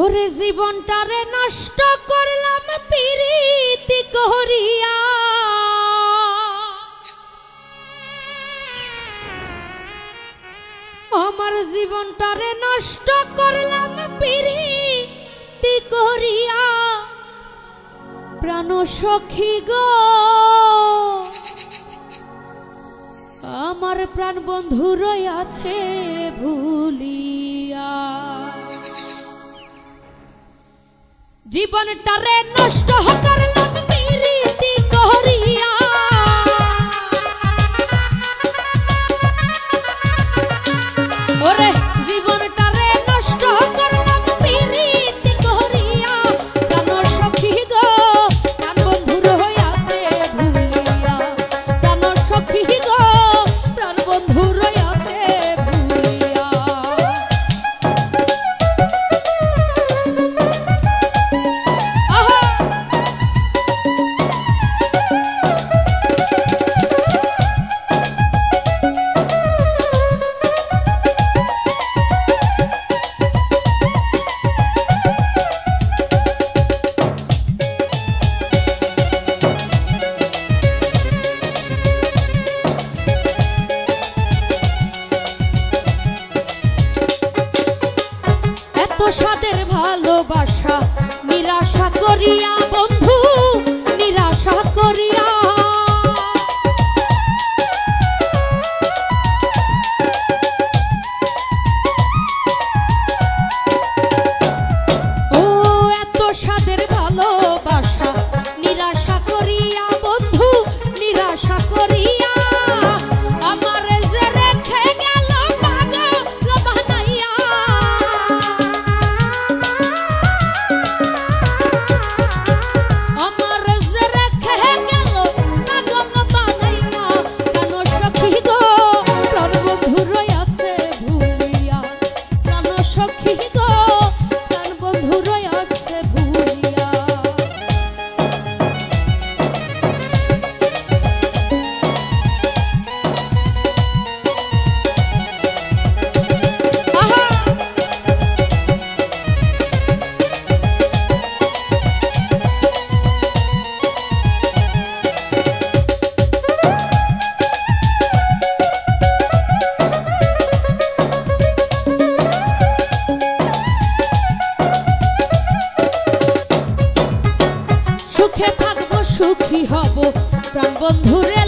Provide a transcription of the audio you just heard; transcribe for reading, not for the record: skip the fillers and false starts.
ওরে জীবনটারে নষ্ট করলাম প্রীতি করিয়া, আমার জীবনটারে নষ্ট করলাম প্রীতি করিয়া। প্রাণ সখী গো আমার প্রাণ বন্ধু রয়াছে ভুলিয়া, জীবনটারে নষ্ট করলাম প্রীতি করিয়া। ওরে জীবনটারে নষ্ট করলাম প্রীতি করিয়া, প্রাণ সখী গো প্রাণ বন্ধু রয়াছে ভুলিয়া, প্রাণ সখী গো প্রাণ বন্ধু রয়াছে ভুলিয়া। সাদের ভালোবাসা নিরাশা করিয়া বন্ধু নিরাশা করিয়া, ও এত সাদের ভালোবাসা নিরাশা করিয়া বন্ধু নিরাশা করিয়া, আমার যে রেখে গেল পাগল বানাইয়া। সুখে থাকবো সুখী হব প্রাণ বন্ধুরে